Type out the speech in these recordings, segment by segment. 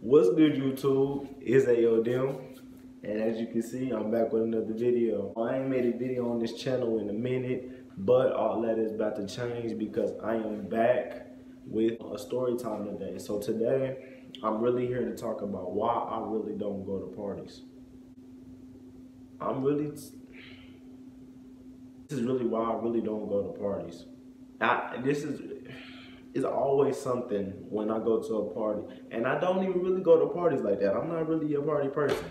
What's good, YouTube? It's Ayo Dim, and as you can see, I'm back with another video. I ain't made a video on this channel in a minute, but all that is about to change because I am back with a story time today. So today, I'm really here to talk about why I really don't go to parties. This is really why I really don't go to parties. It's always something when I go to a party, and I don't even really go to parties like that. I'm not really a party person,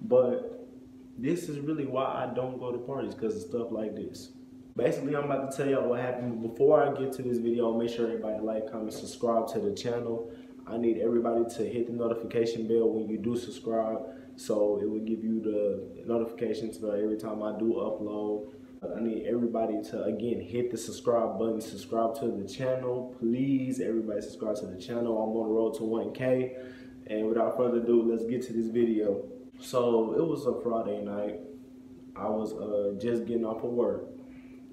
but this is really why I don't go to parties, because of stuff like this. Basically, I'm about to tell y'all what happened. Before I get to this video, make sure everybody like, comment, subscribe to the channel. I need everybody to hit the notification bell when you do subscribe, so it will give you the notifications for every time I do upload. I need everybody to, again, hit the subscribe button, subscribe to the channel. Please, everybody subscribe to the channel. I'm on the road to 1K. And without further ado, let's get to this video. So, it was a Friday night. I was just getting off of work.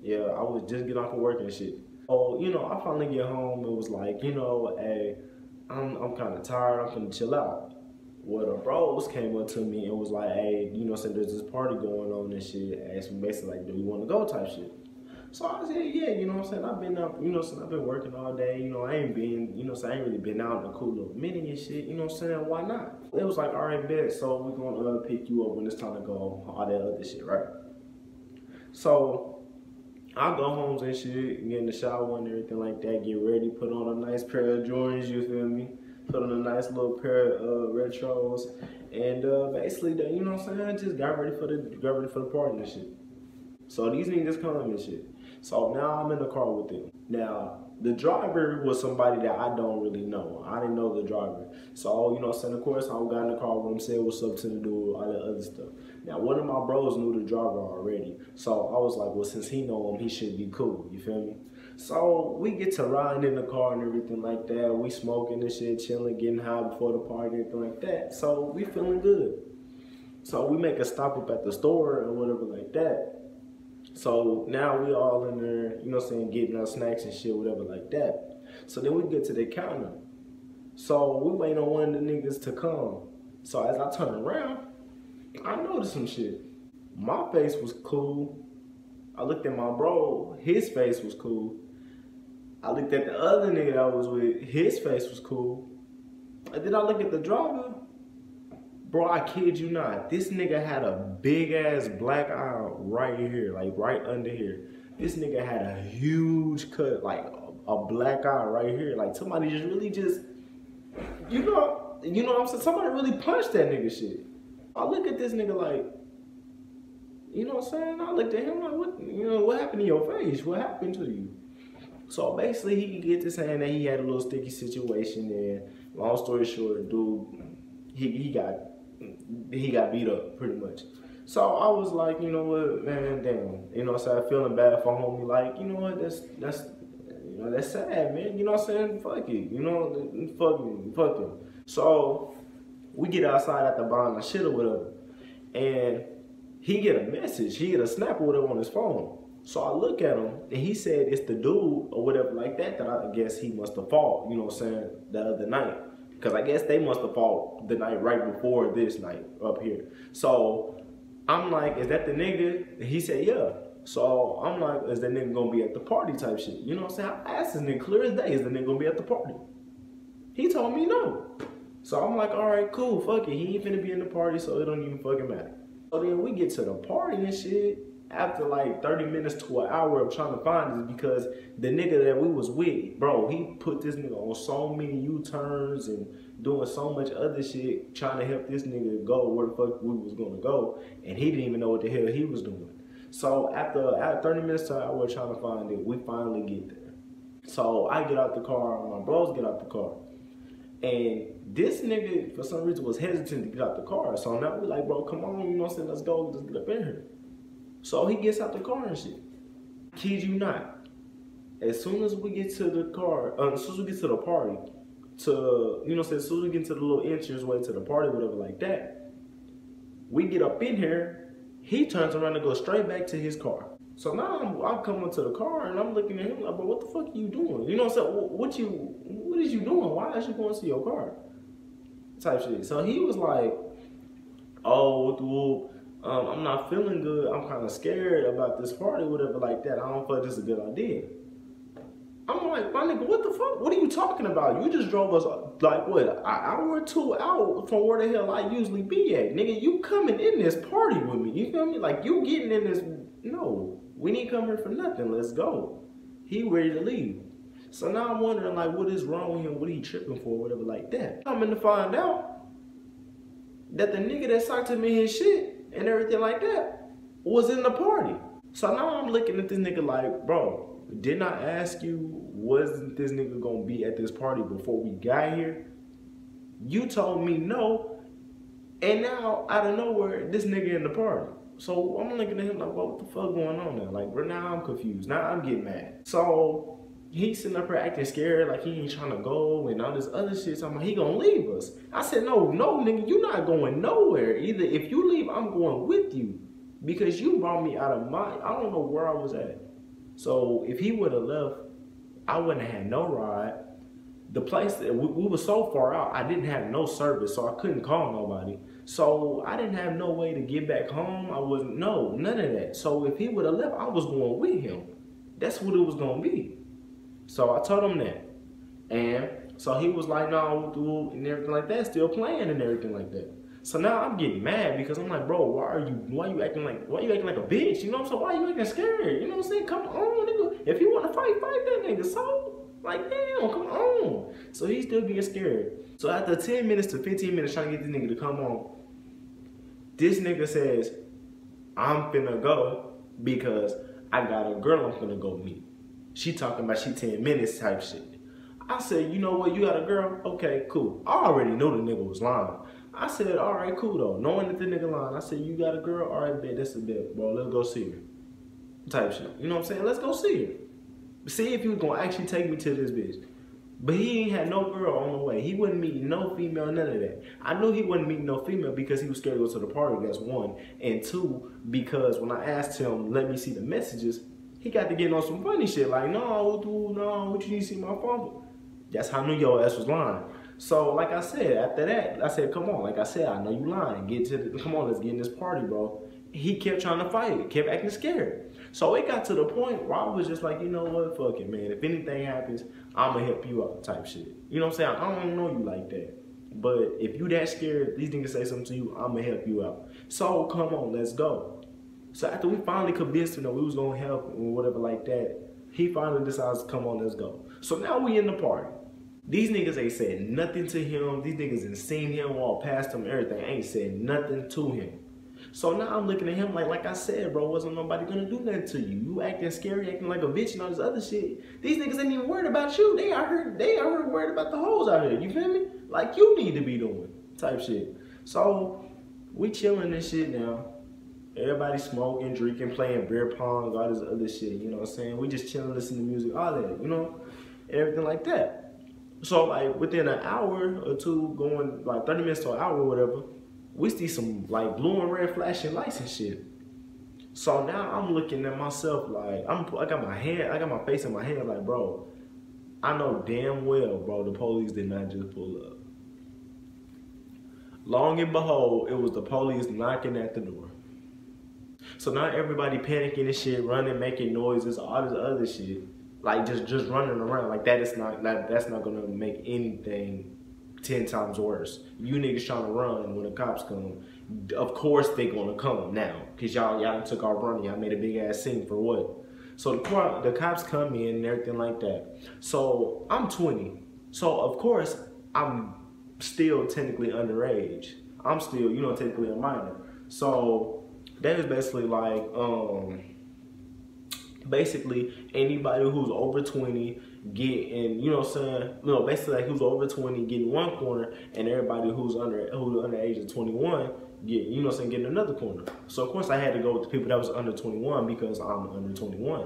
Yeah, I was just getting off of work and shit. Oh, I finally get home. It was like, hey, I'm kind of tired. I'm finna chill out. Well, the bros came up to me and was like, hey, so there's this party going on and shit. Asked me basically like, do you want to go type shit. So I said, yeah, I've been up, I've been working all day, I ain't been, I ain't really been out in a cool little minute and shit, why not? It was like, all right, bet, so we're gonna pick you up when it's time to go, all that other shit, right? So I go home and shit, get in the shower and everything like that, get ready, put on a nice pair of Jordans, you feel me? Put on a nice little pair of retros, and basically, I just got ready for the party and shit. So these niggas come and shit. So now I'm in the car with them. Now the driver was somebody that I don't really know. I didn't know the driver. So of course I got in the car with him, said what's up to the dude, all that other stuff. Now one of my bros knew the driver already, so I was like, well, since he know him, he should be cool. You feel me? So we get to riding in the car and everything like that. We smoking and shit, chilling, getting high before the party and everything like that. So we feeling good. So we make a stop up at the store or whatever like that. So now we all in there, getting our snacks and shit, whatever like that. So then we get to the counter. So we waiting on one of the niggas to come. So as I turn around, I noticed some shit. My face was cool. I looked at my bro, his face was cool. I looked at the other nigga I was with, his face was cool. And then I look at the driver. Bro, I kid you not, this nigga had a big ass black eye right here, like right under here. This nigga had a huge cut, like a black eye right here. Like somebody just really you know what I'm saying? Somebody really punched that nigga shit. I look at this nigga like, you know what I'm saying? I looked at him like, what happened to your face? What happened to you? So basically he get to saying that he had a little sticky situation, and long story short, dude, he got beat up pretty much. So I was like, you know what, man, damn. So I'm feeling bad for homie, like, you know what, that's sad, man. You know what I'm saying? Fuck it. Fuck him. So we get outside at the buying the shit or whatever. And he get a message, he get a snap or whatever on his phone. So I look at him and he said it's the dude or whatever like that I guess he must have fought, the other night. Because I guess they must have fought the night right before this night up here. So I'm like, is that the nigga? And he said, yeah. So I'm like, is that nigga gonna be at the party type shit? You know what I'm saying? I asked this nigga clear as day, is the nigga gonna be at the party? He told me no. So I'm like, all right, cool, fuck it. He ain't finna be in the party, so it don't even fucking matter. So then we get to the party and shit. After like 30 minutes to an hour of trying to find this, because the nigga that we was with, bro, he put this nigga on so many U-turns and doing so much other shit trying to help this nigga go where the fuck we was gonna go, and he didn't even know what the hell he was doing. So after 30 minutes to an hour trying to find it, we finally get there. So I get out the car, my bros get out the car, and this nigga for some reason was hesitant to get out the car. So now we like, bro, come on, let's go, let's get up in here. So he gets out the car and shit. Kid you not. As soon as we get to the car, as soon as we get to the party, as soon as we get to the little entrance way to the party, whatever like that, we get up in here, he turns around and goes straight back to his car. So now I come into the car and I'm looking at him like, bro, what the fuck are you doing? You know what I'm saying? What is you doing? Why is you going to your car? type shit. So he was like, oh, whoop, I'm not feeling good. I'm kind of scared about this party, whatever like that. I don't feel like this is a good idea. I'm like, my nigga, what the fuck? What are you talking about? You just drove us, like, what, an hour or two out from where the hell I usually be at. Nigga, you coming in this party with me. You feel me? Like, you getting in this, no. We ain't come here for nothing. Let's go. He ready to leave. So now I'm wondering, like, what is wrong with him? What he tripping for? Whatever like that. I'm to find out that the nigga that socked him in his shit and everything like that was in the party. So now I'm looking at this nigga like, bro, didn't I ask you, wasn't this nigga gonna be at this party before we got here? You told me no, and now out of nowhere, this nigga in the party. So I'm looking at him like, what the fuck going on now? Like, bro, now I'm confused. Now I'm getting mad. So he's sitting up here acting scared, like he ain't trying to go and all this other shit. So I'm like, he gonna leave us. I said, no, nigga, you not going nowhere. Either if you leave, I'm going with you. Because you brought me out of I don't know where I was at. So if he would have left, I wouldn't have had no ride. The place, we were so far out, I didn't have no service, so I couldn't call nobody. So I didn't have no way to get back home. None of that. So if he would have left, I was going with him. That's what it was going to be. So I told him that. And so he was like, no, and everything like that, still playing and everything like that. So now I'm getting mad because I'm like, bro, why you acting like a bitch? You know what I'm saying? Why are you acting scared? You know what I'm saying? Come on, nigga. If you want to fight that nigga. So, like, damn, come on. So he's still being scared. So after 10 minutes to 15 minutes trying to get this nigga to come on, this nigga says, I'm finna go because I got a girl I'm finna go meet. She talking about she 10 minutes type shit. I said, you know what, you got a girl? Okay, cool. I already knew the nigga was lying. I said, all right, cool though. Knowing that the nigga lying, I said, you got a girl? All right, bet, that's a bet, bro. Let's go see her. Type shit. You know what I'm saying? Let's go see her. See if he was gonna actually take me to this bitch. But he ain't had no girl on the way. He wasn't meeting no female, none of that. I knew he wasn't meeting no female because he was scared to go to the party, that's one. And two, because when I asked him, let me see the messages, he got to getting on some funny shit. Like, no, dude, no, what you need to see my phone? That's how I knew your ass was lying. So, like I said, after that, I said, come on. Like I said, I know you lying. Come on, let's get in this party, bro. He kept trying to fight. Kept acting scared. So it got to the point where I was just like, you know what, fuck it, man. If anything happens, I'm going to help you out type shit. You know what I'm saying? I don't know you like that. But if you that scared, these niggas say something to you, I'm going to help you out. So come on, let's go. So after we finally convinced him that we was going to help him or whatever like that, he finally decides to come on, let's go. So now we in the party. These niggas ain't said nothing to him. These niggas ain't seen him, walk past him, everything. Ain't said nothing to him. So now I'm looking at him like I said, bro, wasn't nobody gonna do nothing to you. You acting scary, acting like a bitch and all this other shit. These niggas ain't even worried about you. They out here worried about the hoes out here. You feel me? Like you need to be doing type shit. So we chilling this shit now. Everybody smoking, drinking, playing beer pong, all this other shit. You know what I'm saying? We just chilling, listening to music, all that, you know, everything like that. So like within an hour or two, going like 30 minutes to an hour or whatever, we see some like blue and red flashing lights and shit. So now I'm looking at myself like I got my face in my hand like, bro, I know damn well, bro, the police did not just pull up. Long and behold, it was the police knocking at the door. So now everybody panicking and shit, running, making noises, all this other shit, like just running around like that's not gonna make anything 10 times worse. You niggas trying to run when the cops come. Of course they gonna come now. Cause y'all took our running. Y'all made a big ass scene for what? So the cops come in and everything like that. So I'm 20. So of course I'm still technically underage. I'm still, you know, technically a minor. So that is basically like, basically anybody who's over 20 getting, you know what I'm saying? No, basically like who's over 20 getting one corner, and everybody who's under the age of 21 get, you know what I'm saying, getting another corner. So of course I had to go with the people that was under 21 because I'm under 21.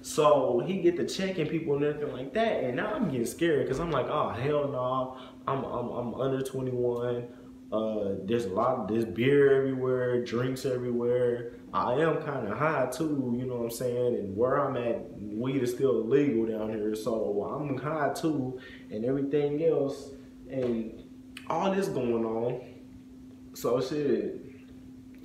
So he get to checking people and everything like that, and now I'm getting scared because I'm like, oh hell no, I'm under 21. There's beer everywhere, drinks everywhere. I am kind of high too, you know what I'm saying? And where I'm at, weed is still illegal down here, so I'm high too, and everything else. And all this going on. So shit.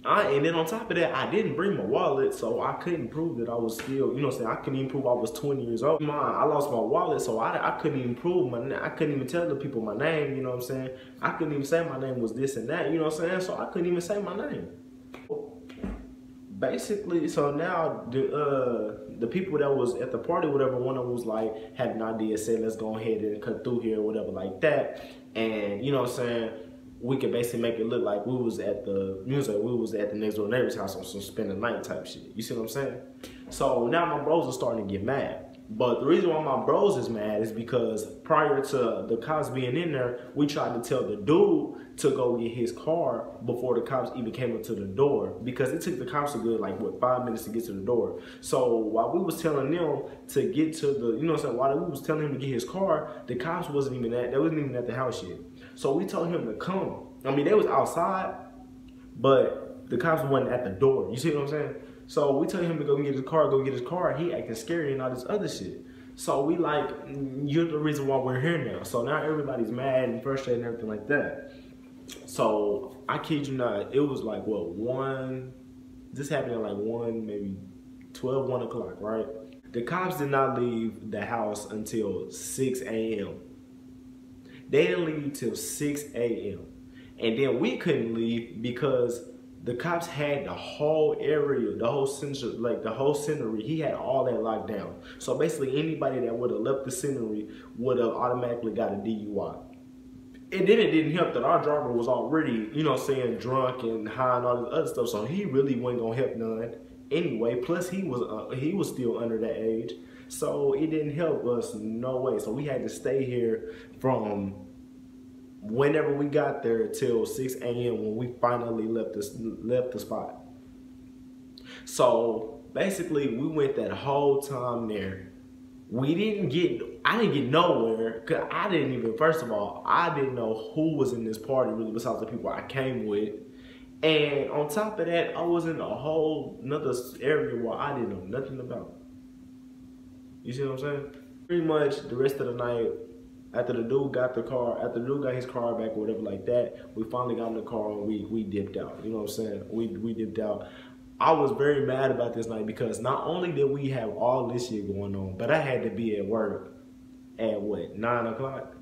And then on top of that, I didn't bring my wallet, so I couldn't prove that I was still, you know what I'm saying? I couldn't even prove I was 20 years old. I lost my wallet, so I couldn't even prove I couldn't even tell the people my name, you know what I'm saying? I couldn't even say my name was this and that, you know what I'm saying? So I couldn't even say my name. Basically, so now the people that was at the party, whatever, one of them was like, had an idea, said, let's go ahead and cut through here, whatever, like that. And, you know what I'm saying? We could basically make it look like we was at the next door neighbor's house on some spend the night type shit. You see what I'm saying? So now my bros are starting to get mad. But the reason why my bros is mad is because prior to the cops being in there, we tried to tell the dude to go get his car before the cops even came up to the door, because it took the cops a good, like, what, 5 minutes to get to the door. So while we was telling them to get to the, you know what I'm saying, while we was telling him to get his car, the cops they wasn't even at the house yet. So we told him to come. I mean, they was outside, but the cops wasn't at the door. You see what I'm saying? So we told him to go get his car. He acting scary and all this other shit. So we like, you're the reason why we're here now. So now everybody's mad and frustrated and everything like that. So I kid you not, it was like, what, this happened at like 1, maybe 12, 1 o'clock, right? The cops did not leave the house until 6 a.m. They didn't leave till 6 a.m. And then we couldn't leave because the cops had the whole area, the whole scenery, he had all that locked down. So basically anybody that would have left the scenery would have automatically got a DUI. And then it didn't help that our driver was already, you know what I'm saying, drunk and high and all this other stuff, so he really wasn't gonna help none anyway. Plus he was still under that age, so it didn't help us no way. So we had to stay here from whenever we got there till 6 a.m. when we finally left the spot. So basically we went that whole time there. I didn't get nowhere, because I didn't even, first of all, I didn't know who was in this party really besides the people I came with. And on top of that, I was in a whole nother area where I didn't know nothing about. You see what I'm saying? Pretty much the rest of the night, after the dude got his car back or whatever like that, we finally got in the car and we dipped out. You know what I'm saying? We dipped out. I was very mad about this night because not only did we have all this shit going on, but I had to be at work at what, 9 o'clock?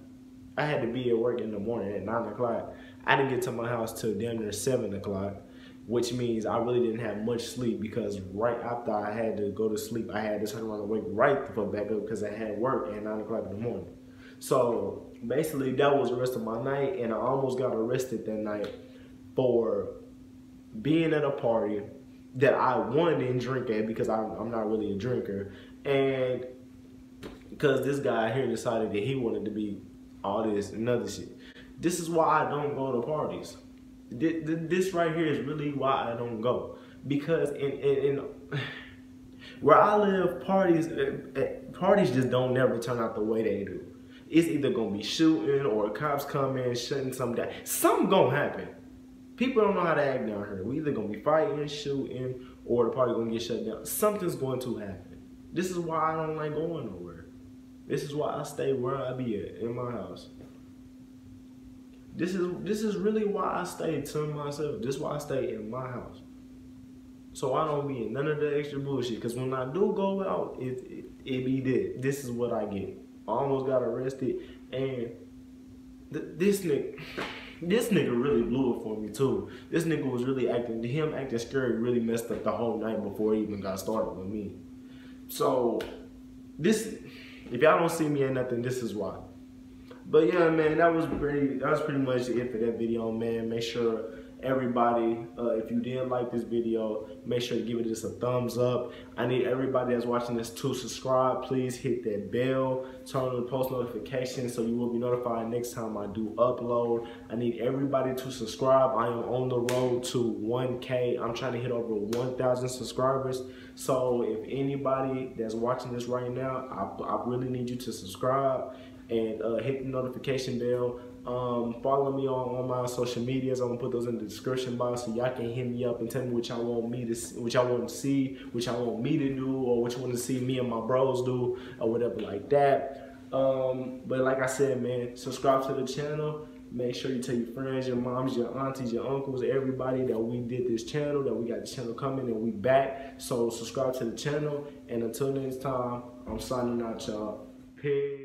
I had to be at work in the morning at 9 o'clock. I didn't get to my house till damn near 7 o'clock, which means I really didn't have much sleep, because right after I had to go to sleep, I had to turn around and wake right the fuck back up because I had work at 9 o'clock in the morning. So basically that was the rest of my night, and I almost got arrested that night for being at a party that I didn't drink at, because I'm not really a drinker, and because this guy here decided that he wanted to be all this and other shit. This is why I don't go to parties. This right here is really why I don't go, because in where I live, parties just don't never turn out the way they do. It's either gonna be shooting or cops come in shutting something down. Something gonna happen. People don't know how to act down here. We either gonna be fighting, shooting, or the party gonna get shut down. Something's going to happen. This is why I don't like going nowhere. This is why I stay where I be at, in my house. This is really why I stay to myself. This is why I stay in my house. So I don't be in none of the extra bullshit. Because when I do go out, it be dead. This is what I get. I almost got arrested, and this nigga really blew it for me too. This nigga was really acting scary really messed up the whole night before he even got started with me. So if y'all don't see me or nothing, this is why. But yeah, man, that was pretty much it for that video, man. Make sure everybody, if you did like this video, make sure to give it just a thumbs up. I need everybody that's watching this to subscribe. Please hit that bell, turn on the post notifications so you will be notified next time I do upload. I need everybody to subscribe. I am on the road to 1K. I'm trying to hit over 1,000 subscribers. So if anybody that's watching this right now, I really need you to subscribe and hit the notification bell. Follow me on my social medias. I'm gonna put those in the description box so y'all can hit me up and tell me what y'all want me to see, what y'all want to see, what y'all want me to do, or what you want to see me and my bros do, or whatever like that. But like I said, man, subscribe to the channel. Make sure you tell your friends, your moms, your aunties, your uncles, everybody that we did this channel, that we got this channel coming and we back. So subscribe to the channel. And until next time, I'm signing out, y'all. Peace.